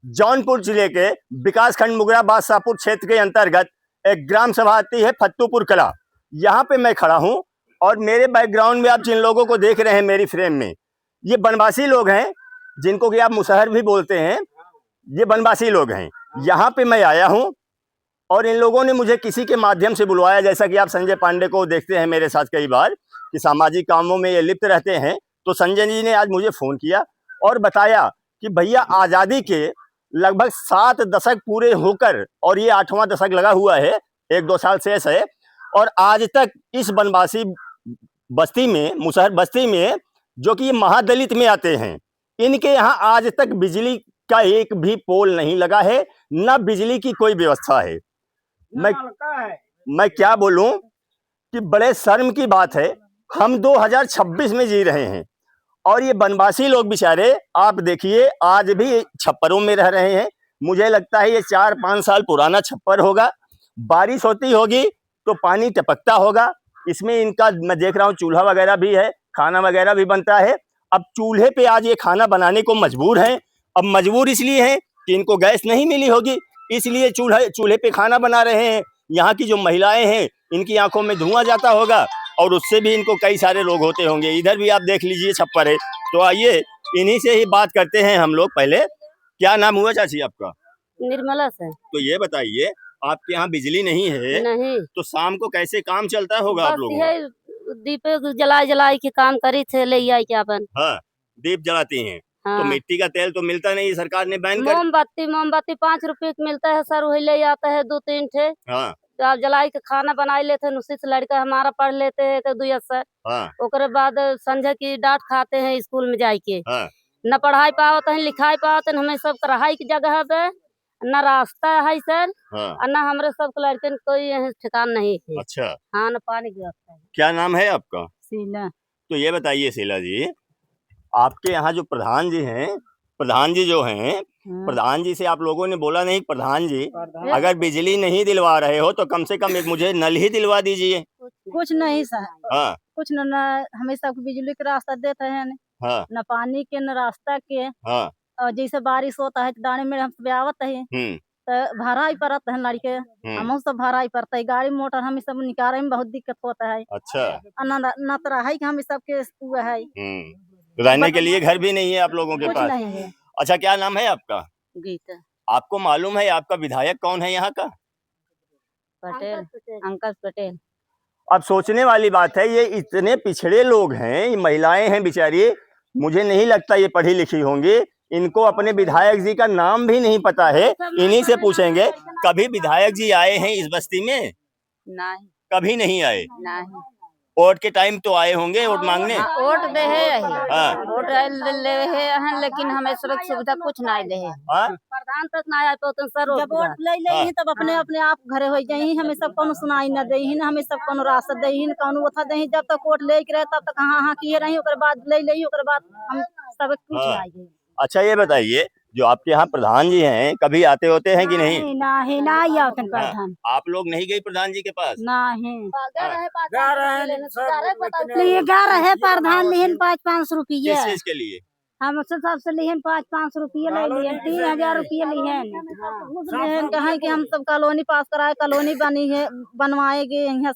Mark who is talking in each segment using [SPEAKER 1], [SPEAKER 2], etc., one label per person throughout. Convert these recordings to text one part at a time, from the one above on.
[SPEAKER 1] जौनपुर जिले के विकासखंड मुगरा बादशाहपुर क्षेत्र के अंतर्गत एक ग्राम सभा आती है फत्तूपुर कला। यहाँ पे मैं खड़ा हूँ और मेरे बैकग्राउंड में आप जिन लोगों को देख रहे हैं मेरी फ्रेम में, ये बनवासी लोग हैं जिनको कि आप मुसहर भी बोलते हैं। ये बनवासी लोग हैं। यहाँ पे मैं आया हूँ और इन लोगों ने मुझे किसी के माध्यम से बुलवाया। जैसा कि आप संजय पांडे को देखते हैं मेरे साथ कई बार कि सामाजिक कामों में ये लिप्त रहते हैं, तो संजय जी ने आज मुझे फ़ोन किया और बताया कि भैया आज़ादी के लगभग 7 दशक पूरे होकर और ये 8वां दशक लगा हुआ है, 1-2 साल शेष है, और आज तक इस बनवासी बस्ती में, मुसहर बस्ती में, जो कि महादलित में आते हैं, इनके यहाँ आज तक बिजली का एक भी पोल नहीं लगा है, न बिजली की कोई व्यवस्था है। मैं क्या बोलूं कि बड़े शर्म की बात है। हम 2026 में जी रहे हैं और ये बनवासी लोग बेचारे, आप देखिए, आज भी छप्परों में रह रहे हैं। मुझे लगता है ये 4-5 साल पुराना छप्पर होगा। बारिश होती होगी तो पानी टपकता होगा। इसमें इनका मैं देख रहा हूँ चूल्हा वगैरह भी है, खाना वगैरह भी बनता है। अब चूल्हे पे आज ये खाना बनाने को मजबूर हैं। अब मजबूर इसलिए हैं कि इनको गैस नहीं मिली होगी, इसलिए चूल्हे पे खाना बना रहे हैं। यहाँ की जो महिलाएं हैं, इनकी आंखों में धुआं जाता होगा और उससे भी इनको कई सारे रोग होते होंगे। इधर भी आप देख लीजिए छप्पर है। तो आइए इन्हीं से ही बात करते हैं हम लोग। पहले क्या नाम हुआ चाची आपका?
[SPEAKER 2] निर्मला से।
[SPEAKER 1] तो ये बताइए, आपके यहाँ बिजली नहीं है?
[SPEAKER 2] नहीं।
[SPEAKER 1] तो शाम को कैसे काम चलता होगा आप लोगों का?
[SPEAKER 2] दीपक जलाई के काम करी थे, ले आई क्या अपन।
[SPEAKER 1] हाँ, दीप जलाती हैं।
[SPEAKER 2] हाँ।
[SPEAKER 1] तो मिट्टी का तेल तो मिलता नहीं, सरकार ने बैन कर।
[SPEAKER 2] मोमबत्ती 5 रुपए की मिलता है सर, वही ले आता है 2-3 ठे।
[SPEAKER 1] हाँ।
[SPEAKER 2] तो आप जलाई के खाना बनाए लेते हैं, उसी से लड़का हमारा पढ़ लेते हैं तो 2 से।
[SPEAKER 1] हाँ।
[SPEAKER 2] ओकरे बाद संजय की डांट खाते हैं स्कूल में जाके।
[SPEAKER 1] हाँ।
[SPEAKER 2] न पढ़ाई पावत है, लिखाई पावत है, हमें सब रहाई की जगह पे न रास्ता है सर।
[SPEAKER 1] हाँ।
[SPEAKER 2] और न हमारे सब लड़के कोई ठिकान नहीं है।
[SPEAKER 1] अच्छा।
[SPEAKER 2] हाँ, न पानी की व्यवस्था है।
[SPEAKER 1] क्या नाम है आपका?
[SPEAKER 2] शीला।
[SPEAKER 1] तो ये बताइए शीला जी, आपके यहाँ जो प्रधान जी हैं, प्रधान जी जो हैं, प्रधान जी से आप लोगों ने बोला नहीं? प्रधान जी, अगर बिजली नहीं दिलवा रहे हो तो कम से कम एक मुझे नल ही दिलवा दीजिए।
[SPEAKER 2] कुछ नहीं सर।
[SPEAKER 1] हाँ।
[SPEAKER 2] कुछ न हमें सब बिजली का रास्ता देते हैं।
[SPEAKER 1] हाँ।
[SPEAKER 2] न पानी के न रास्ता के।
[SPEAKER 1] हाँ।
[SPEAKER 2] और जैसे बारिश होता है तो दाने में हम सब आवत है तो भाड़ा ही पड़ता है लड़के। हम सब भाड़ा ही पड़ता है, गाड़ी मोटर हम सब निकाले में बहुत दिक्कत होता है।
[SPEAKER 1] अच्छा।
[SPEAKER 2] न तो रहा हम सबके है।
[SPEAKER 1] रहने के लिए घर भी नहीं है आप लोगों के
[SPEAKER 2] कुछ
[SPEAKER 1] पास?
[SPEAKER 2] नहीं है।
[SPEAKER 1] अच्छा, क्या नाम है आपका?
[SPEAKER 2] गीता।
[SPEAKER 1] आपको मालूम है आपका विधायक कौन है यहाँ का?
[SPEAKER 2] पटेल, अंकल पटेल।
[SPEAKER 1] अब सोचने वाली बात है, ये इतने पिछड़े लोग हैं, ये महिलाएं हैं बेचारी, मुझे नहीं लगता ये पढ़ी लिखी होंगी। इनको अपने विधायक जी का नाम भी नहीं पता है। इन्हीं से पूछेंगे, कभी विधायक जी आए हैं इस बस्ती में?
[SPEAKER 2] नहीं।
[SPEAKER 1] कभी नहीं आए?
[SPEAKER 2] नहीं।
[SPEAKER 1] वोट के टाइम तो आए होंगे वोट मांगने?
[SPEAKER 2] वोट दे है।
[SPEAKER 1] हाँ।
[SPEAKER 2] वोट ले है, लेकिन हमें सुरक्षा सुविधा कुछ नहीं दे है।
[SPEAKER 1] हाँ?
[SPEAKER 2] प्रधान तक ना आए तो सर जब वोट ले तब अपने आप घरे हो जाई, हमें सब कोनो सुनाई न दे, हमें सब कोनो रास्ता दे, कोनो उठा दे। जब तक वोट ले के रहे तब तक हाँ किए रही, ओकर बाद ले ओकर बाद हम सब कुछ नहीं।
[SPEAKER 1] अच्छा, ये बताइए, जो आपके यहाँ प्रधान जी हैं, कभी आते होते हैं कि नहीं?
[SPEAKER 2] नहीं आते प्रधान।
[SPEAKER 1] आप लोग नहीं गए प्रधान जी के पास?
[SPEAKER 2] नहीं।
[SPEAKER 3] गा रहे प्रधान लिहन 500-500 रुपये।
[SPEAKER 1] किस चीज के लिए?
[SPEAKER 2] हम सबसे लिहन 500-500 रुपये ले लिए, 3000 रुपये लिहन। कहा कि हम सब कॉलोनी पास कराए, कॉलोनी बनी है, बनवाएंगे यहाँ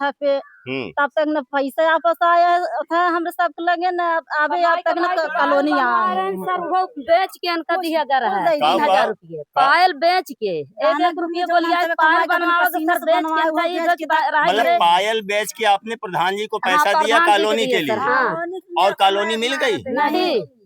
[SPEAKER 2] पे। तब तक न पैसे आपस आया है, हम सब लगे न आवे अब तक न कॉलोनी आए। सब बेच के इनका 3000 रुपये पायल बेच के 1 रुपये बोलिए पायल बनवाओ तो सर बेच के
[SPEAKER 1] मतलब पायल बेच के आपने प्रधान जी को पैसा दिया कॉलोनी के लिए? और कॉलोनी मिल गई?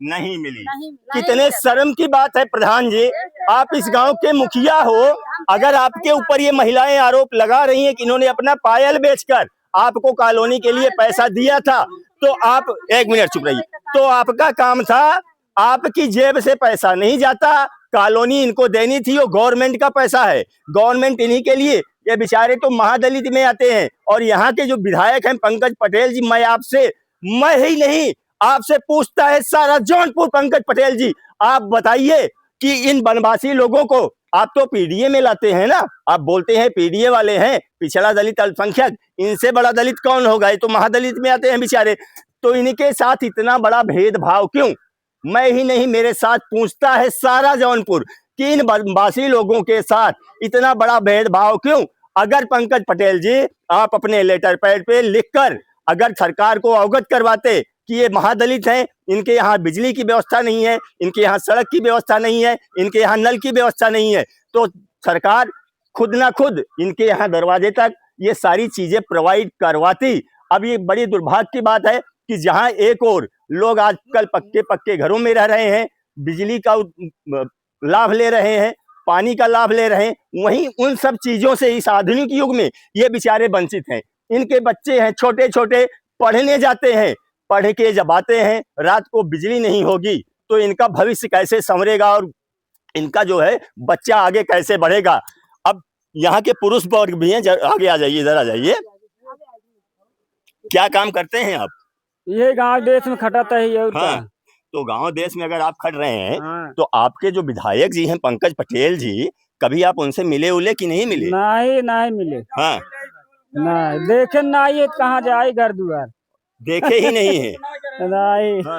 [SPEAKER 1] नहीं मिली। कितने शर्म की बात है प्रधान जी, आप इस गांव के मुखिया हो, अगर आपके ऊपर ये महिलाएं आरोप लगा रही हैं कि इन्होंने अपना पायल बेचकर आपको कॉलोनी के लिए पैसा दिया था, तो आप 1 मिनट चुप रहिए। तो आपका काम था, आपकी जेब से पैसा नहीं जाता, कॉलोनी इनको देनी थी, वो गवर्नमेंट का पैसा है, गवर्नमेंट इन्हीं के लिए। ये बेचारे तो महादलित में आते हैं। और यहाँ के जो विधायक हैं पंकज पटेल जी, मैं ही नहीं, आपसे पूछता है सारा जौनपुर। पंकज पटेल जी, आप बताइए कि इन बनवासी लोगों को आप तो पीडीए में लाते हैं ना, आप बोलते हैं पीडीए वाले हैं, पिछड़ा दलित अल्पसंख्यक, इनसे बड़ा दलित कौन होगा? ये तो महादलित में आते हैं बेचारे। तो इनके साथ इतना बड़ा भेदभाव क्यों? मैं ही नहीं, मेरे साथ पूछता है सारा जौनपुर कि इन बनवासी लोगों के साथ इतना बड़ा भेदभाव क्यों। अगर पंकज पटेल जी आप अपने लेटर पैड पे लिखकर अगर सरकार को अवगत करवाते कि ये महादलित हैं, इनके यहाँ बिजली की व्यवस्था नहीं है, इनके यहाँ सड़क की व्यवस्था नहीं है, इनके यहाँ नल की व्यवस्था नहीं है, तो सरकार खुद ना खुद इनके यहाँ दरवाजे तक ये सारी चीजें प्रोवाइड करवाती। अब ये बड़ी दुर्भाग्य की बात है कि जहां एक और लोग आजकल पक्के पक्के घरों में रह रहे हैं, बिजली का लाभ ले रहे हैं, पानी का लाभ ले रहे हैं, वहीं उन सब चीजों से इस आधुनिक युग में ये बेचारे वंचित हैं। इनके बच्चे हैं छोटे छोटे, पढ़ने जाते हैं, पढ़ के जब आते हैं रात को बिजली नहीं होगी तो इनका भविष्य कैसे संवरेगा और इनका जो है बच्चा आगे कैसे बढ़ेगा। अब यहाँ के पुरुष वर्ग भी हैं, आगे आ जाइए, इधर आ जाइए। क्या काम करते हैं आप?
[SPEAKER 4] ये गांव देश में खटाता है ये।
[SPEAKER 1] हाँ, तो गांव देश में अगर आप खट रहे हैं तो आपके जो विधायक जी हैं पंकज पटेल जी, कभी आप उनसे मिले उले कि नहीं मिले?
[SPEAKER 4] नहीं मिले।
[SPEAKER 1] हाँ,
[SPEAKER 4] नहीं देखे, नहीं कहाँ जाए घर द्वार,
[SPEAKER 1] देखे ही नहीं है।
[SPEAKER 4] नहीं।
[SPEAKER 1] हाँ,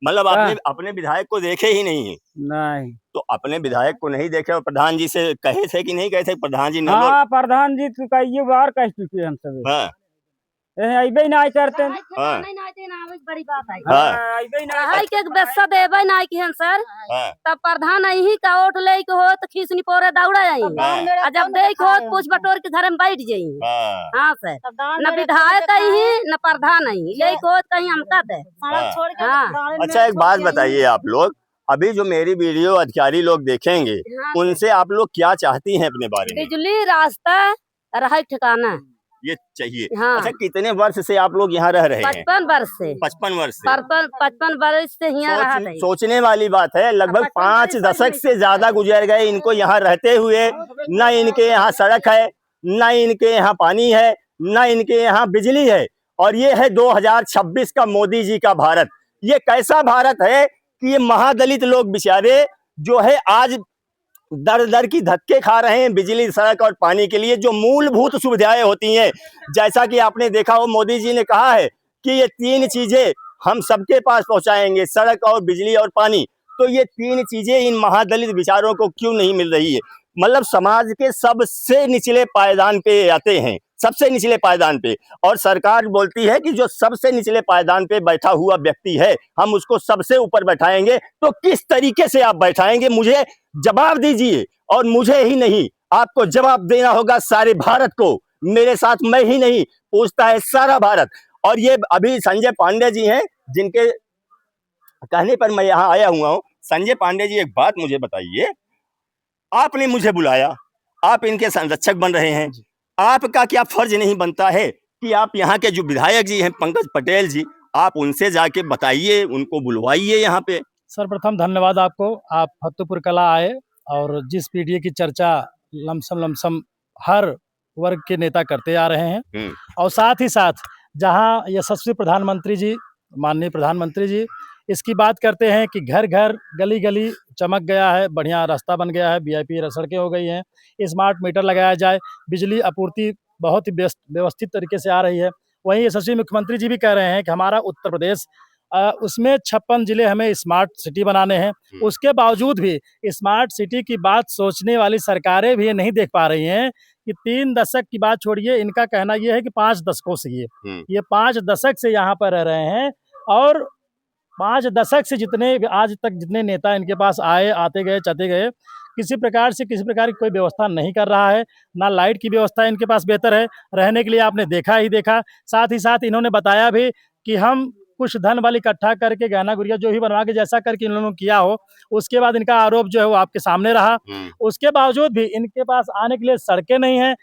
[SPEAKER 1] मतलब आपने अपने विधायक को देखे ही नहीं है?
[SPEAKER 4] नहीं।
[SPEAKER 1] तो अपने विधायक को नहीं देखे और प्रधान जी से कहे थे कि नहीं कहे थे? प्रधान जी
[SPEAKER 4] हाँ, प्रधान जी तो कई बार कह चुके हम सब।
[SPEAKER 1] हाँ,
[SPEAKER 4] अबे नहीं करते।
[SPEAKER 1] हाँ,
[SPEAKER 2] बड़ी बात है
[SPEAKER 4] हाँ,
[SPEAKER 2] देवे नहीं कि हम सर
[SPEAKER 1] हाँ,
[SPEAKER 2] तब प्रधान यही का वोट ले के हो तो खींचनी पोरे दौड़ा आई,
[SPEAKER 1] हाँ,
[SPEAKER 2] जब देख हो पूछ बटोर के घर में बैठ जाई।
[SPEAKER 1] हाँ,
[SPEAKER 2] हाँ सर, न विधायक ही न प्रधान ही, यही को कहीं हमका दे।
[SPEAKER 1] हाँ। अच्छा एक बात बताइए, आप लोग अभी जो मेरी वीडियो अधिकारी लोग देखेंगे उनसे आप लोग क्या चाहती हैं अपने बारे में?
[SPEAKER 2] बिजली, रास्ता, रहे ठिकाना
[SPEAKER 1] ये चाहिए।
[SPEAKER 2] हाँ।
[SPEAKER 1] अच्छा कितने वर्ष से आप लोग यहाँ रह रहे हैं?
[SPEAKER 2] 55 वर्ष से।
[SPEAKER 1] 55 वर्ष से।
[SPEAKER 2] 55 वर्ष से यहाँ रहा था।
[SPEAKER 1] सोचने वाली बात है, लगभग 5 दशक से ज्यादा गुजर गए इनको यहाँ रहते हुए। न इनके यहाँ सड़क है, न इनके यहाँ पानी है, न इनके यहाँ बिजली है। और ये है 2026 का मोदी जी का भारत। ये कैसा भारत है कि ये महादलित लोग बेचारे जो है आज दर दर की धक्के खा रहे हैं बिजली, सड़क और पानी के लिए, जो मूलभूत सुविधाएं होती हैं। जैसा कि आपने देखा हो, मोदी जी ने कहा है कि ये 3 चीजें हम सबके पास पहुंचाएंगे, सड़क और बिजली और पानी। तो ये 3 चीजें इन महादलित विचारों को क्यों नहीं मिल रही है? मतलब समाज के सबसे निचले पायदान पे आते हैं, सबसे निचले पायदान पे, और सरकार बोलती है कि जो सबसे निचले पायदान पे बैठा हुआ व्यक्ति है हम उसको सबसे ऊपर बैठाएंगे। तो किस तरीके से आप बैठाएंगे, मुझे जवाब दीजिए। और मुझे ही नहीं, आपको जवाब देना होगा सारे भारत को। मेरे साथ मैं ही नहीं, पूछता है सारा भारत। और ये अभी संजय पांडे जी हैं जिनके कहने पर मैं यहाँ आया हुआ हूँ। संजय पांडे जी, एक बात मुझे बताइए, आपने मुझे बुलाया, आप इनके संरक्षक बन रहे हैं, आपका क्या फर्ज नहीं बनता है कि आप यहाँ के जो विधायक जी हैं पंकज पटेल जी, आप उनसे जाके बताइए, उनको बुलवाइए यहाँ पे।
[SPEAKER 5] सर्वप्रथम धन्यवाद आपको, आप फत्तूपुर कला आए और जिस पीडीए की चर्चा लमसम हर वर्ग के नेता करते आ रहे हैं, और साथ ही साथ जहां यशस्वी प्रधानमंत्री जी, माननीय प्रधानमंत्री जी इसकी बात करते हैं कि घर घर गली गली चमक गया है, बढ़िया रास्ता बन गया है, वीआईपी सड़कें हो गई हैं, स्मार्ट मीटर लगाया जाए, बिजली आपूर्ति बहुत ही व्यवस्थित तरीके से आ रही है। वहीं यशस्वी मुख्यमंत्री जी भी कह रहे हैं कि हमारा उत्तर प्रदेश उसमें 56 जिले हमें स्मार्ट सिटी बनाने हैं। उसके बावजूद भी स्मार्ट सिटी की बात सोचने वाली सरकारें भी नहीं देख पा रही हैं कि 3 दशक की बात छोड़िए, इनका कहना यह है कि 5 दशकों से ये 5 दशक से यहाँ पर रह रहे हैं, और 5 दशक से जितने आज तक जितने नेता इनके पास आए, आते गए, चलते गए, किसी प्रकार की कोई व्यवस्था नहीं कर रहा है। ना लाइट की व्यवस्था इनके पास बेहतर है, रहने के लिए आपने देखा ही देखा। साथ ही साथ इन्होंने बताया भी कि हम कुछ धन बल इकट्ठा करके गहना गुड़िया जो भी बनवा के जैसा करके इन लोगों ने किया हो, उसके बाद इनका आरोप जो है वो आपके सामने रहा। उसके बावजूद भी इनके पास आने के लिए सड़कें नहीं हैं।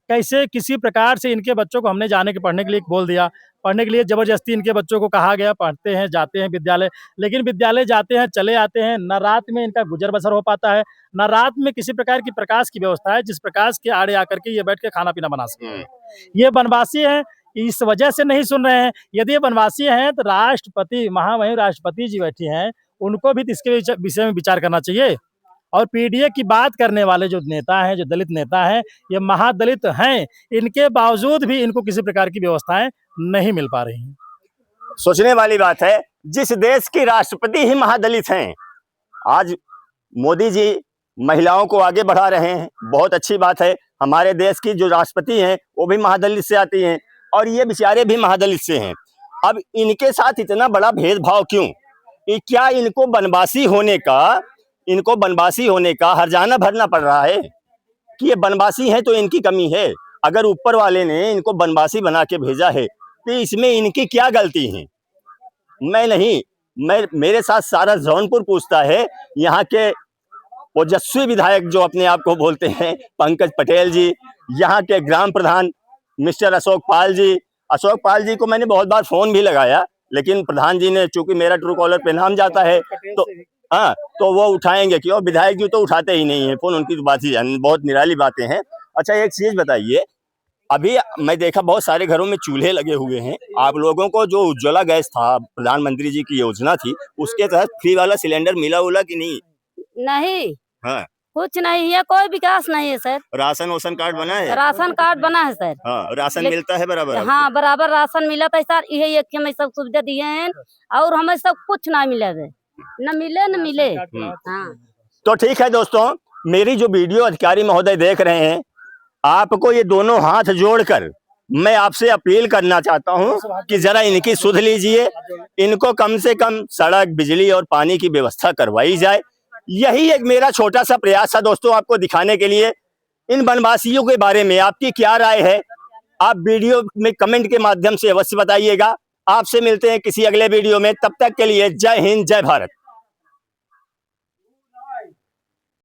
[SPEAKER 5] कैसे किसी प्रकार से इनके बच्चों को हमने जाने के पढ़ने के लिए बोल दिया, पढ़ने के लिए जबरदस्ती इनके बच्चों को कहा गया, पढ़ते हैं, जाते हैं विद्यालय, लेकिन विद्यालय जाते हैं, चले आते हैं, न रात में इनका गुजर बसर हो पाता है, न रात में किसी प्रकार की प्रकाश की व्यवस्था है जिस प्रकाश के आड़े आकर के ये बैठ के खाना पीना बना सके। ये वनवासी हैं, इस वजह से नहीं सुन रहे हैं। यदि ये वनवासी हैं तो राष्ट्रपति, महामहिम राष्ट्रपति जी बैठे हैं, उनको भी इसके विषय में विचार करना चाहिए। और पीडीए की बात करने वाले जो नेता हैं, जो दलित नेता हैं, ये महादलित हैं, इनके बावजूद भी इनको किसी प्रकार की व्यवस्थाएं नहीं मिल पा रही हैं।
[SPEAKER 1] सोचने वाली बात है। जिस देश की राष्ट्रपति ही महादलित हैं। आज मोदी जी महिलाओं को आगे बढ़ा रहे हैं, बहुत अच्छी बात है। हमारे देश की जो राष्ट्रपति हैं वो भी महादलित से आती हैं और ये बेचारे भी महादलित से हैं। अब इनके साथ इतना बड़ा भेदभाव क्यों? क्या इनको बनवासी होने का हर्जाना भरना पड़ रहा है कि ये बनवासी हैं तो इनकी कमी है? अगर ऊपर वाले ने इनको बनवासी बना के भेजा है तो इसमें इनकी क्या गलती है? मेरे साथ सारा जौनपुर पूछता है। यहाँ के ओजस्वी विधायक जो अपने आप को बोलते हैं पंकज पटेल जी, यहाँ के ग्राम प्रधान मिस्टर अशोक पाल जी को मैंने बहुत बार फोन भी लगाया, लेकिन प्रधान जी ने, चूंकि मेरा ट्रू कॉलर पे नाम जाता है तो वो उठाएंगे क्यों? विधायक जी तो उठाते ही नहीं है फोन, उनकी तो बात ही बहुत निराली बातें हैं। अच्छा, एक चीज बताइए, अभी मैं देखा बहुत सारे घरों में चूल्हे लगे हुए हैं। आप लोगों को जो उज्ज्वला गैस था, प्रधानमंत्री जी की योजना थी, उसके तहत फ्री वाला सिलेंडर मिला कि नहीं?
[SPEAKER 2] नहीं,
[SPEAKER 1] हाँ,
[SPEAKER 2] कुछ नहीं है, कोई विकास नहीं है सर।
[SPEAKER 1] राशन कार्ड बना है?
[SPEAKER 2] राशन कार्ड बना है सर।
[SPEAKER 1] हाँ, राशन मिलता है बराबर?
[SPEAKER 2] हाँ, बराबर राशन मिला था सर। यही एक हमें सब सुविधा दिए हैं और हमें सब कुछ ना मिला है, न मिले। हाँ।
[SPEAKER 1] तो ठीक है दोस्तों, मेरी जो वीडियो अधिकारी महोदय देख रहे हैं, आपको ये दोनों हाथ जोड़कर मैं आपसे अपील करना चाहता हूं कि जरा इनकी सुध लीजिए। इनको कम से कम सड़क, बिजली और पानी की व्यवस्था करवाई जाए। यही एक मेरा छोटा सा प्रयास था दोस्तों, आपको दिखाने के लिए। इन बनवासियों के बारे में आपकी क्या राय है, आप वीडियो में कमेंट के माध्यम से अवश्य बताइएगा। आपसे मिलते हैं किसी अगले वीडियो में, तब तक के लिए जय हिंद, जय भारत।